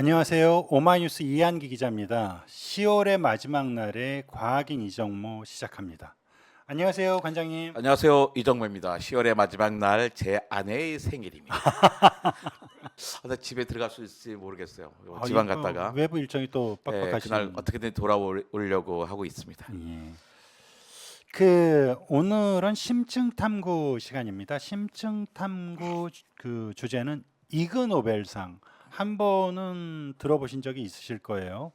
안녕하세요. 오마이뉴스 이한기 기자입니다. 10월의 마지막 날에 과학인 이정모 시작합니다. 안녕하세요, 관장님. 안녕하세요, 이정모입니다. 10월의 마지막 날 제 아내의 생일입니다. 나 집에 들어갈 수 있을지 모르겠어요. 지방 이거 갔다가 외부 일정이 또 빡빡하시는. 그날 어떻게든 돌아오려고 하고 있습니다. 예. 오늘은 심층 탐구 시간입니다. 심층 탐구 그 주제는 이그노벨상. 한 번은 들어보신 적이 있으실 거예요.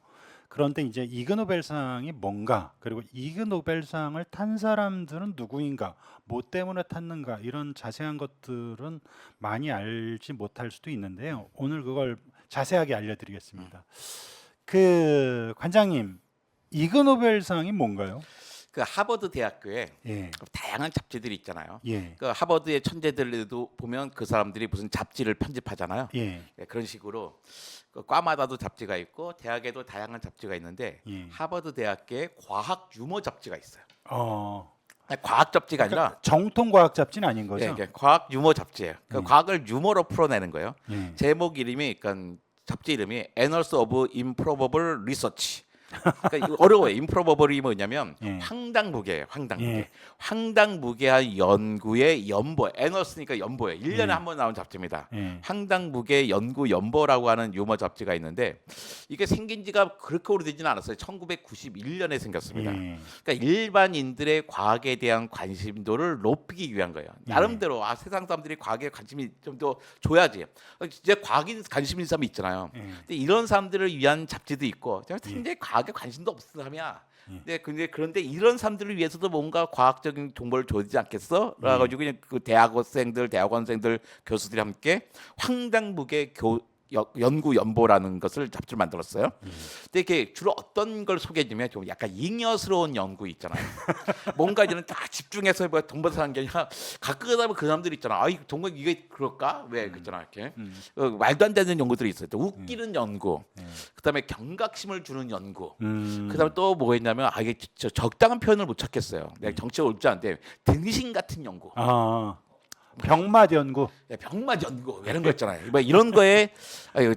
그런데 이제 이그노벨상이 뭔가, 그리고 이그노벨상을 탄 사람들은 누구인가, 뭐 때문에 탔는가, 이런 자세한 것들은 많이 알지 못할 수도 있는데요. 오늘 그걸 자세하게 알려드리겠습니다. 관장님, 이그노벨상이 뭔가요? 그 하버드 대학교에 예, 다양한 잡지들이 있잖아요. 예, 그 하버드의 천재들도 보면 그 사람들이 무슨 잡지를 편집하잖아요. 예, 그런 식으로 그 과마다도 잡지가 있고 대학에도 다양한 잡지가 있는데 예. 하버드 대학교에 과학 유머 잡지가 있어요. 어, 과학 잡지가 아니라 그러니까 정통 과학 잡지는 아닌 거죠? 과학 유머 잡지예요. 과학을 유머로 풀어내는 거예요. 예. 제목 이름이 그러니까 잡지 이름이 Annals of Improbable Research. 그러니까 이거 어려워요. 임프로버블이 뭐냐면 예. 황당무계예요. 황당무계. 예. 황당무계한 연구의 연보. 애너스니까 연보예요. 1년에 예. 한 번 나온 잡지입니다. 예. 황당무계 연구 연보라고 하는 유머 잡지가 있는데 이게 생긴 지가 그렇게 오래되지는 않았어요. 1991년에 생겼습니다. 예. 그러니까 일반인들의 과학에 대한 관심도를 높이기 위한 거예요. 나름대로 세상 사람들이 과학에 관심이 좀 더 줘야지. 진짜 과학인 관심 있는 사람이 있잖아요. 예. 근데 이런 사람들을 위한 잡지도 있고 굉장히 과학에 관심도 없는 사람이야. 그런데 이런 사람들을 위해서도 뭔가 과학적인 정보를 줘야 되지 않겠어? 그래가지고 그냥 그 대학원생들, 교수들이 함께 황당무계 연구 연보라는 것을 잡지를 만들었어요. 근데 이게 주로 어떤 걸 소개해주면 좀 약간 잉여스러운 연구 있잖아요. 뭔가 이제는 다 집중해서 뭐 동반사 하는 게 아니라 가끔 가다 보면 그 사람들이 있잖아. 아, 정말 이게 그럴까? 왜 그랬잖아 이렇게 말도 안 되는 연구들이 있어요. 또 웃기는 연구, 그다음에 경각심을 주는 연구. 그다음에 또 뭐가 있냐면 이게 적당한 표현을 못 찾겠어요. 내가 정치가 옳지 않은데 등신 같은 연구. 아, 병맛 연구. 병맛 연구 이런 거 있잖아요. 뭐 이런 거에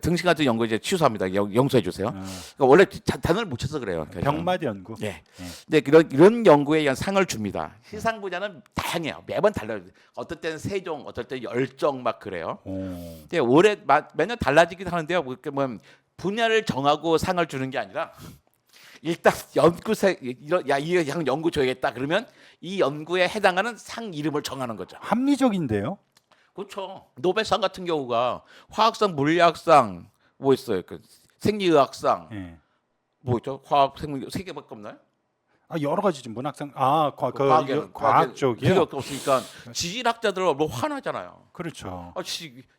등신 같은 연구 이제 취소합니다. 용서해 주세요. 그러니까 원래 단어를 못 쳐서 그래요. 병맛 연구. 예. 근데 이런 연구에 의한 상을 줍니다. 시상 분야는 다양해요. 매번 달라요. 어떨 때는 세종, 어떨 때는 열정 막 그래요. 오. 근데 매년 달라지긴 하는데요. 뭐 분야를 정하고 상을 주는 게 아니라 일단 이 연구 줘야겠다 그러면 이 연구에 해당하는 상 이름을 정하는 거죠. 합리적인데요? 그렇죠. 노벨상 같은 경우가 화학상, 물리학상 뭐 있어요. 그 생리의학상 예. 뭐 있죠? 화학, 생물 세 개밖에 없나요? 여러 가지 좀 문학상. 과학 쪽이요? 그게 없으니까 지질학자들 뭐 화나잖아요. 그렇죠.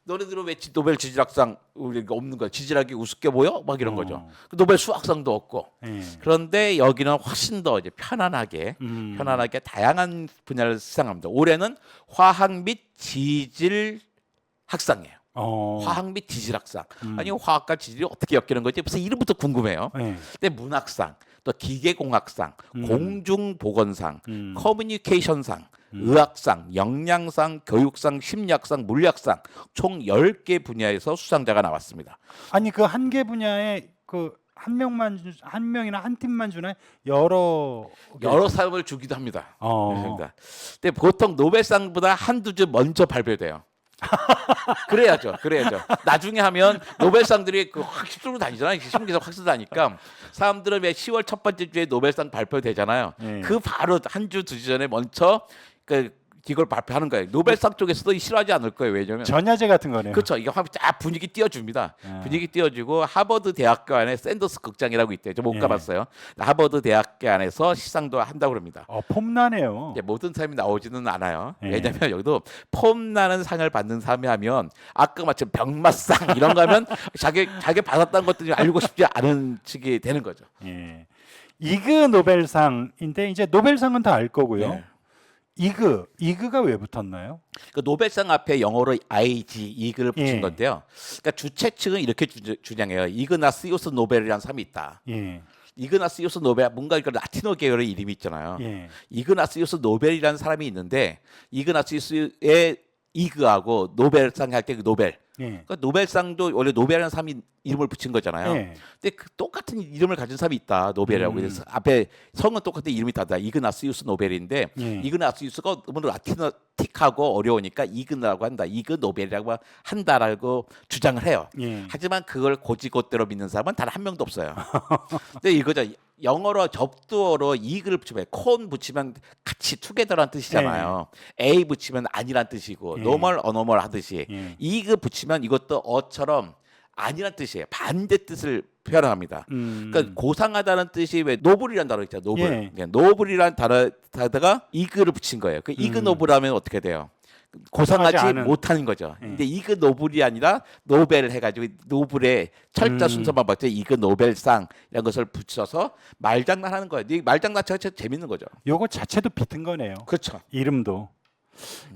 너네들은 왜 노벨 지질학상 우리가 없는 거야? 지질학이 우습게 보여? 막 이런 거죠. 노벨 수학상도 없고. 예. 그런데 여기는 훨씬 더 이제 편안하게 다양한 분야를 수상합니다. 올해는 화학 및 지질 학상이에요. 화학 및 지질학상. 아니 화학과 지질이 어떻게 엮이는 거지? 무슨 이름부터 궁금해요. 예. 근데 문학상, 또 기계공학상, 공중보건상, 커뮤니케이션상, 의학상, 영양상, 교육상, 심리학상, 물리학상 총 10개 분야에서 수상자가 나왔습니다. 아니 그 한 개 분야에 한 명이나 한 팀만 주나요? 여러 사람을 주기도 합니다. 어. 그렇습니다. 근데 보통 노벨상보다 한두 주 먼저 발표돼요. 그래야죠. 나중에 하면 노벨상들이 확실로 다니잖아요. 신문기사 확실로 다니까 사람들은 왜 10월 첫 번째 주에 노벨상 발표되잖아요. 네. 그 바로 한 주, 두 주 전에 먼저 이걸 발표하는 거예요. 노벨상 쪽에서도 싫어하지 않을 거예요. 왜냐면 전야제 같은 거네요. 그렇죠. 이게 쫙 분위기 띄워줍니다. 분위기 띄워주고 하버드 대학교 안에 샌더스 극장이라고 있대요. 저 못 가봤어요. 하버드 대학교 안에서 시상도 한다고 합니다. 폼나네요. 모든 사람이 나오지는 않아요. 예. 왜냐하면 여기도 폼나는 상을 받는 사람이 하면 아까 마침 병맛상 이런 거 하면 자기 받았다는 것들이 알고 싶지 않은 식이 되는 거죠. 예. 이그 노벨상인데 이제 노벨상은 다 알 거고요. 예. 이그가 왜 붙었나요? 그 노벨상 앞에 영어로 IG 이그를 붙인 예. 건데요. 그러니까 주최 측은 이렇게 주장해요. 이그나시우스 노벨이라는 사람이 있다. 예. 이그나시우스 노벨 뭔가 이거 라틴어 계열의 이름이 있잖아요. 예. 이그나시우스 노벨이라는 사람이 있는데 이그나시우스의 이그하고 노벨상 할 때 그 노벨. 예. 그러니까 노벨상도 원래 노벨이라는 사람이 이름을 붙인 거잖아요. 예. 근데 그 똑같은 이름을 가진 사람이 있다. 노벨이라고. 그래서 앞에 성은 똑같은 이름이 다르다. 이그나시우스 노벨인데 예. 이그나시우스가 너무 라틴어틱하고 어려우니까 이그라고 한다. 이그 노벨이라고 한다라고 주장을 해요. 예. 하지만 그걸 고지고대로 믿는 사람은 단 한 명도 없어요. 근데 이거죠. 영어로 접두어로 이그를 붙이면 콘 붙이면 같이 투게더라는 뜻이잖아요. A 붙이면 아니란 뜻이고 예. 노멀 어노멀 하듯이 예. 이그 붙이면 이것도 어처럼 아니란 뜻이에요. 반대 뜻을 표현합니다. 그러니까 고상하다는 뜻이 왜 노블이란 단어 있잖아요. 노블. 예. 네, 노블이란 단어다가 이그를 붙인 거예요. 그 이그 노블하면 어떻게 돼요? 고상하지 고상하지 않은. 못하는 거죠. 예. 근데 이그 노블이 아니라 노벨을 해가지고 노블의 철자 순서만 봤을 때 이그 노벨상 이런 것을 붙여서 말장난하는 거예요. 이 말장난 자체가 재밌는 거죠. 요거 자체도 비튼 거네요. 그렇죠. 이름도.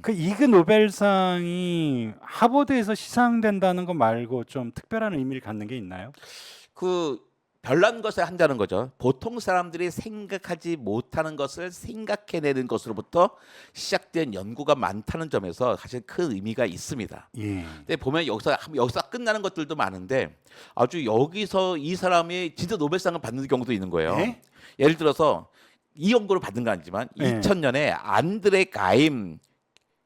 그 이그 노벨상이 하버드에서 시상된다는 거 말고 좀 특별한 의미를 갖는 게 있나요? 그 별난 것을 한다는 거죠. 보통 사람들이 생각하지 못하는 것을 생각해내는 것으로부터 시작된 연구가 많다는 점에서 사실 큰 의미가 있습니다. 예. 근데 보면 여기서 끝나는 것들도 많은데 아주 여기서 이 사람이 진짜 노벨상을 받는 경우도 있는 거예요. 예? 예를 들어서 이 연구를 받은 건 아니지만 예. 2000년에 안드레 가임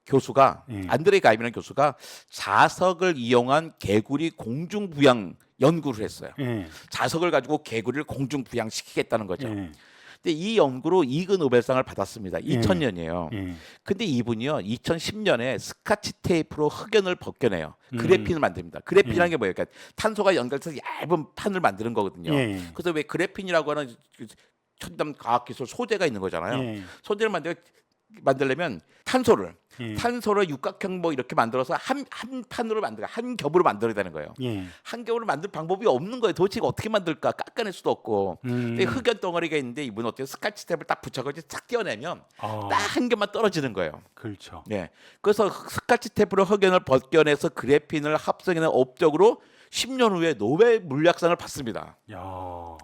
교수가 예. 안드레 가임이라는 교수가 자석을 이용한 개구리 공중 부양 연구를 했어요. 예. 자석을 가지고 개구리를 공중 부양시키겠다는 거죠. 예. 근데 이 연구로 이그 노벨상을 받았습니다. 2000년이에요. 예. 근데 이분이요 2010년에 스카치 테이프로 흑연을 벗겨내요. 그래핀을 만듭니다. 그래핀이라는 게 뭐예요? 그러니까 탄소가 연결돼서 얇은 판을 만드는 거거든요. 예. 그래서 왜 그래핀이라고 하는 그 첨단 과학기술 소재가 있는 거잖아요. 예. 소재를 만들려면 탄소를 예. 육각형 뭐 이렇게 만들어서 한 판으로 한 겹으로 만들어야 되는 거예요. 예. 한 겹으로 만들 방법이 없는 거예요. 도대체 이거 어떻게 만들까? 깎아낼 수도 없고. 근데 흑연 덩어리가 있는데 이분은 어때요? 스카치 탭을 딱 붙여가지고 싹 떼어내면 아, 딱 한 겹만 떨어지는 거예요. 그렇죠. 네. 그래서 스카치 탭으로 흑연을 벗겨내서 그래핀을 합성해낸 업적으로 10년 후에 노벨 물리학상을 받습니다. 야.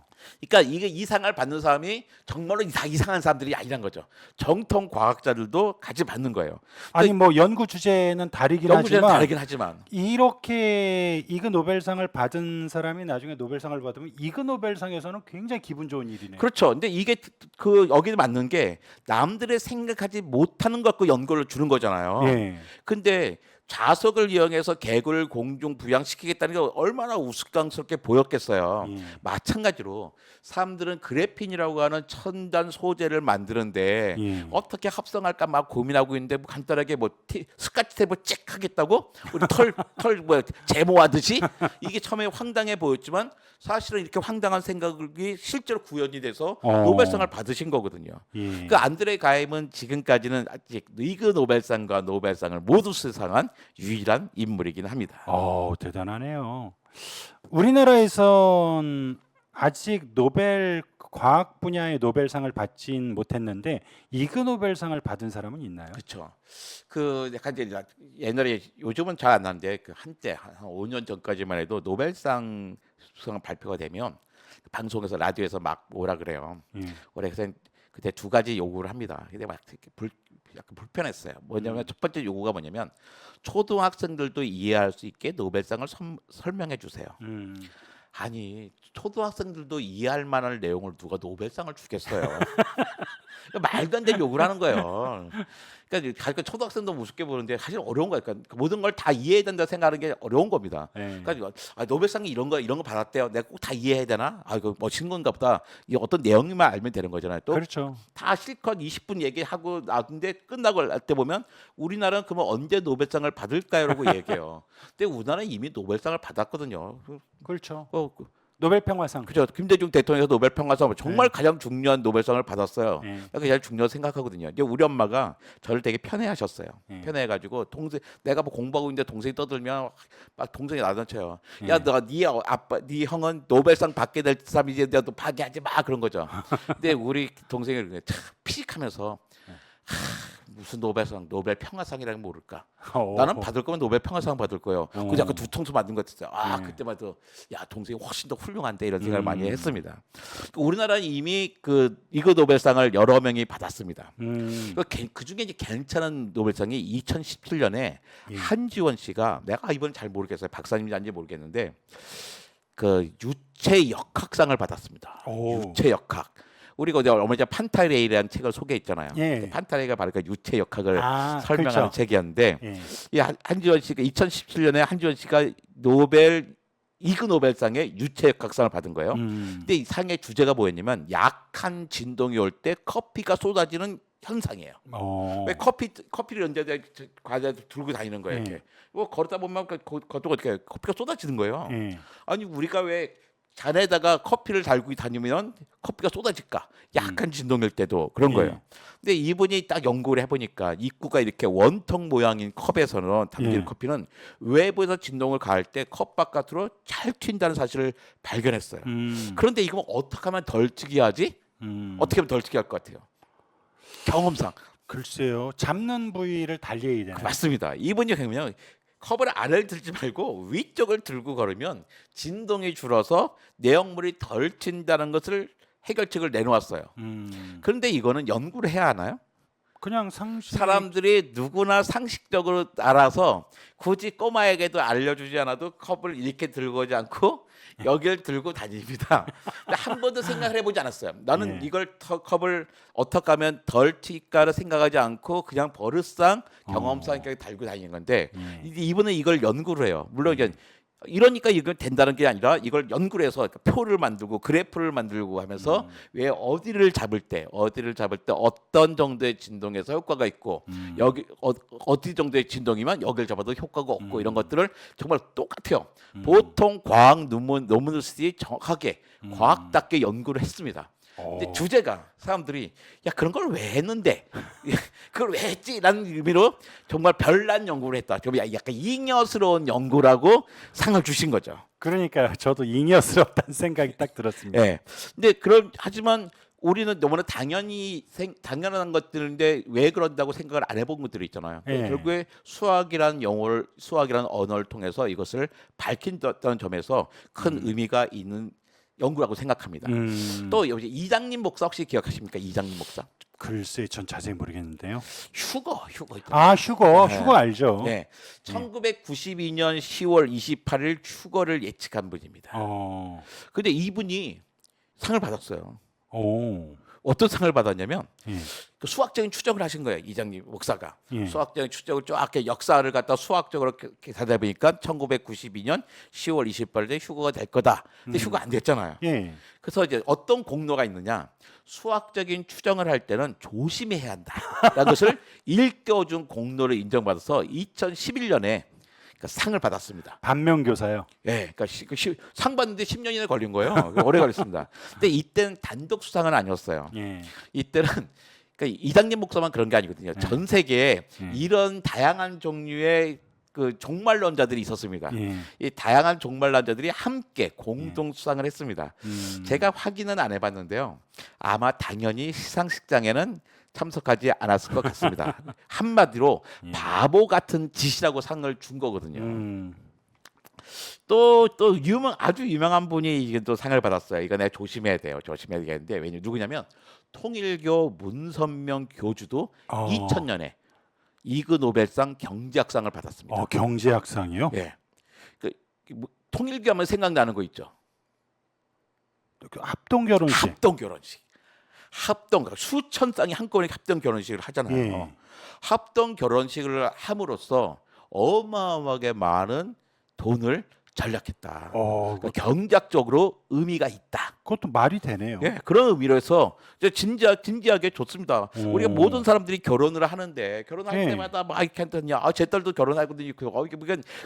그러니까 이 상을 받는 사람이 정말로 다 이상한 사람들이 아니란 거죠. 정통 과학자들도 같이 받는 거예요. 아니 뭐 연구 주제는 다르긴 연구자는 하지만 다르긴 하지만 이렇게 이그 노벨상을 받은 사람이 나중에 노벨상을 받으면 이그 노벨상에서는 굉장히 기분 좋은 일이네요. 그렇죠. 근데 이게 그 여기 맞는 게 남들의 생각하지 못하는 것 갖고 연구를 주는 거잖아요. 예. 근데 자석을 이용해서 개구리를 공중 부양시키겠다는 게 얼마나 우스꽝스럽게 보였겠어요. 예. 마찬가지로 사람들은 그래핀이라고 하는 첨단 소재를 만드는데 예. 어떻게 합성할까 막 고민하고 있는데 뭐 간단하게 뭐 스카치 탭을 찍 하겠다고 우리 털 뭐 제모하듯이 이게 처음에 황당해 보였지만 사실은 이렇게 황당한 생각이 실제로 구현이 돼서 노벨상을 받으신 거거든요. 예. 그 안드레 가임은 지금까지는 아직 이그 노벨상과 노벨상을 모두 수상한 유일한 인물이긴 합니다. 대단하네요. 우리나라에선 아직 노벨 과학 분야의 노벨상을 받진 못했는데 이그 노벨상을 받은 사람은 있나요? 그렇죠. 그 약간 이제 옛날에 요즘은 잘 안 나는데 그 한때 한 5년 전까지만 해도 노벨상 수상 발표가 되면 방송에서 라디오에서 막 뭐라 그래요. 그래서 그때 두 가지 요구를 합니다. 근데 막 약간 불편했어요. 뭐냐면 첫 번째 요구가 뭐냐면 초등학생들도 이해할 수 있게 노벨상을 설명해 주세요. 아니 초등학생들도 이해할 만한 내용을 누가 노벨상을 주겠어요. 말도 안 되는 요구를 하는 거예요. 그러니까 초등학생도 우습게 보는데 사실 어려운 거예요. 그러니까 모든 걸 다 이해해야 된다 생각하는 게 어려운 겁니다. 그러니까 노벨상이 이런 거 받았대요. 내가 꼭 다 이해해야 되나? 이거 멋진 건가 보다. 이 어떤 내용만 알면 되는 거잖아요. 또 그렇죠. 다 실컷 20분 얘기하고 나는데 끝나고 날 때 보면 우리나라는 그러면 언제 노벨상을 받을까요라고 얘기해요. 근데 우리나라는 이미 노벨상을 받았거든요. 그렇죠. 그 노벨 평화상. 그죠. 김대중 대통령에서 노벨 평화상 정말 가장 중요한 노벨상을 받았어요. 그게 제일 중요하다고 생각하거든요. 이제 우리 엄마가 저를 되게 편애하셨어요. 편애해가지고 내가 뭐 공부하고 있는데 동생이 떠들면 막 동생이 나던쳐요. 야, 네 아빠, 네 형은 노벨상 받게 될 사람이지, 내가 또 파기하지 마 그런 거죠. 근데 우리 동생이 참 피식하면서. 무슨 노벨상, 노벨 평화상이라는 모를까? 나는 받을 거면 노벨 평화상 받을 거예요. 그 약간 두통수 맞는 것 같았어요. 그때마다 야 동생이 훨씬 더 훌륭한데 이런 생각을 많이 했습니다. 우리나라는 이미 그 이그 노벨상을 여러 명이 받았습니다. 그 중에 이제 괜찮은 노벨상이 2017년에 한지원 씨가 내가 이번엔 잘 모르겠어요. 박사님인지 아닌지 모르겠는데 그 유체 역학상을 받았습니다. 오. 유체 역학. 우리가 어제 얼마 전에 판타레이라는 책을 소개했잖아요. 예. 판타레이가 바로 그 유체 역학을 설명하는 그렇죠. 책이었는데 예. 이 한지원 씨가 2017년에 한지원 씨가 이그 노벨상의 유체 역학상을 받은 거예요. 근데 이 상의 주제가 뭐였냐면 약한 진동이 올 때 커피가 쏟아지는 현상이에요. 왜 커피를 연대에 과자 들고 다니는 거예요. 이렇게. 뭐 걸었다 보면 겉도가 이렇게 커피가 쏟아지는 거예요. 아니 우리가 왜 잔에다가 커피를 달고 다니면 커피가 쏟아질까? 약한 진동일 때도 그런 거예요. 근데 이분이 딱 연구를 해보니까 입구가 이렇게 원통 모양인 컵에서는 담기는 커피는 외부에서 진동을 가할 때 컵 바깥으로 잘 튄다는 사실을 발견했어요. 그런데 이거 어떻게 하면 덜 튀게 하지? 어떻게 하면 덜 튀게 할 것 같아요? 경험상. 글쎄요. 잡는 부위를 달리해야 되나요? 맞습니다. 이분이 그러면 컵을 아래를 들지 말고 위쪽을 들고 걸으면 진동이 줄어서 내용물이 덜 튄다는 것을 해결책을 내놓았어요. 그런데 이거는 연구를 해야 하나요? 그냥 상식. 사람들이 누구나 상식적으로 알아서 굳이 꼬마에게도 알려주지 않아도 컵을 이렇게 들고 오지 않고 여기를 들고 다닙니다. 한 번도 생각을 해보지 않았어요. 나는 이걸 컵을 어떻게 하면 덜 튈까를 생각하지 않고 그냥 버릇상 경험상 이렇게 달고 다니는 건데 이분은 이걸 연구를 해요. 물론 이러니까 이건 된다는 게 아니라 이걸 연구를 해서 표를 만들고 그래프를 만들고 하면서 왜 어디를 잡을 때 어떤 정도의 진동에서 효과가 있고 여기 어디 정도의 진동이면 여기를 잡아도 효과가 없고 이런 것들을 정말 똑같아요. 보통 과학 논문을 쓰지 정확하게 과학답게 연구를 했습니다. 근데 주제가 사람들이 야 그런 걸 왜 했는데 그걸 왜 했지라는 의미로 정말 별난 연구를 했다. 좀 약간 잉여스러운 연구라고 상을 주신 거죠. 그러니까 저도 잉여스럽다는 생각이 딱 들었습니다. 예. 근데 하지만 우리는 너무나 당연한 것들인데 왜 그런다고 생각을 안 해본 것들이 있잖아요. 결국에 수학이라는 언어를 통해서 이것을 밝힌다는 점에서 큰 의미가 있는 연구라고 생각합니다. 또 여기 이장님 목사 혹시 기억하십니까? 이장님 목사? 글쎄, 전 자세히 모르겠는데요. 휴거 휴거 알죠? 네, 1992년 10월 28일 휴거를 예측한 분입니다. 근데 이분이 상을 받았어요. 어떤 상을 받았냐면 그 수학적인 추정을 하신 거예요. 이장님 목사가 수학적인 추정을 쫙 역사를 갖다 수학적으로 가다 보니까 1992년 10월 28일에 휴거가 될 거다. 근데 휴거 안 됐잖아요. 그래서 이제 어떤 공로가 있느냐? 수학적인 추정을 할 때는 조심해야 한다라는 것을 일깨워준 공로를 인정받아서 2011년에 상을 받았습니다. 반면교사요. 예, 그러니까 상 받는데 10년이나 걸린 거예요. 오래 걸렸습니다. 근데 이때는 단독 수상은 아니었어요. 이때는 그러니까 이장님 목사만 그런 게 아니거든요. 전 세계에 이런 다양한 종류의 그 종말론자들이 있었습니다. 이 다양한 종말론자들이 함께 공동 수상을 했습니다. 제가 확인은 안 해봤는데요. 아마 당연히 시상식장에는 참석하지 않았을 것 같습니다. 한마디로 바보 같은 짓이라고 상을 준 거거든요. 또 아주 유명한 분이 이게 또 상을 받았어요. 이거 내가 조심해야 되겠는데 왜냐 누구냐면 통일교 문선명 교주도 2000년에 이그 노벨상 경제학상을 받았습니다. 경제학상이요? 예. 통일교하면 생각나는 거 있죠. 합동 결혼식. 수천 쌍이 한꺼번에 합동 결혼식을 하잖아요. 합동 결혼식을 함으로써 어마어마하게 많은 돈을 절약했다. 그러니까 경제학적으로 의미가 있다. 그것도 말이 되네요. 그런 의미로 해서 진지하게 좋습니다. 우리가 모든 사람들이 결혼을 하는데 결혼할 때마다 막 이렇게 하더니 제 딸도 결혼하거든요. 이게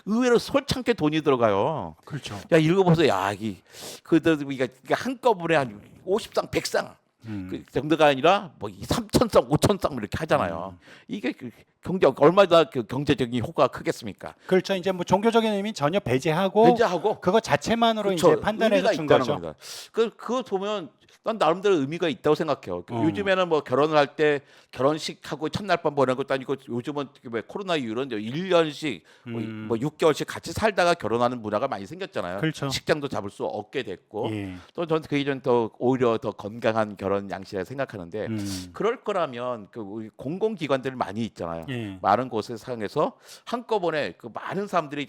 의외로 솔창게 돈이 들어가요. 그렇죠. 야 읽어보세요. 이게 한꺼번에 한 50쌍, 100쌍 그 정도가 아니라 뭐 3,000쌍, 5,000쌍 이렇게 하잖아요. 이게 경제 얼마나 경제적인 효과가 크겠습니까? 그렇죠. 이제 뭐 종교적인 의미 전혀 배제하고 그거 자체만으로 그렇죠. 이제 판단해서 준 거죠. 겁니다. 그거 보면 난 나름대로 의미가 있다고 생각해요. 요즘에는 뭐 결혼을 할 때 결혼식하고 첫날 밤 보내는 것도 아니고 요즘은 코로나 이후로 1년씩 뭐 6개월씩 같이 살다가 결혼하는 문화가 많이 생겼잖아요. 그렇죠. 식장도 잡을 수 없게 됐고 또 저는 그 이전 더 오히려 더 건강한 결혼 양식이라고 생각하는데 그럴 거라면 우리 공공기관들 많이 있잖아요. 많은 곳에 사용해서 한꺼번에 많은 사람들이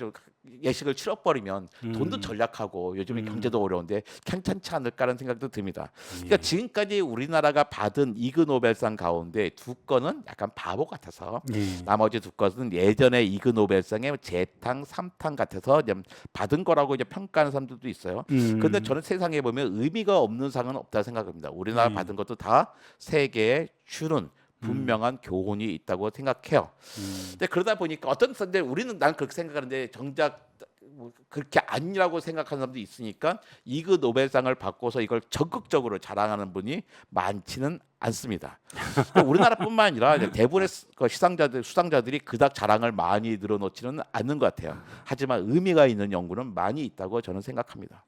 예식을 치러버리면 돈도 절약하고 요즘에 경제도 어려운데 괜찮지 않을까라는 생각도 듭니다. 그러니까 지금까지 우리나라가 받은 이그 노벨상 가운데 두 건은 약간 바보 같아서 예. 나머지 두 건은 예전에 이그 노벨상의 재탕, 삼탕 같아서 이제 받은 거라고 이제 평가하는 사람들도 있어요. 그런데 저는 세상에 보면 의미가 없는 상은 없다 생각합니다. 우리나라 받은 것도 다 세계에 주는 분명한 교훈이 있다고 생각해요. 근데 그러다 보니까 어떤 사람들 우리는 난 그렇게 생각하는데 정작 뭐 그렇게 아니라고 생각하는 사람도 있으니까 이그 노벨상을 받고서 이걸 적극적으로 자랑하는 분이 많지는 않습니다. 그러니까 우리나라뿐만 아니라 이제 대부분의 수상자들이 그닥 자랑을 많이 늘어놓지는 않는 것 같아요. 하지만 의미가 있는 연구는 많이 있다고 저는 생각합니다.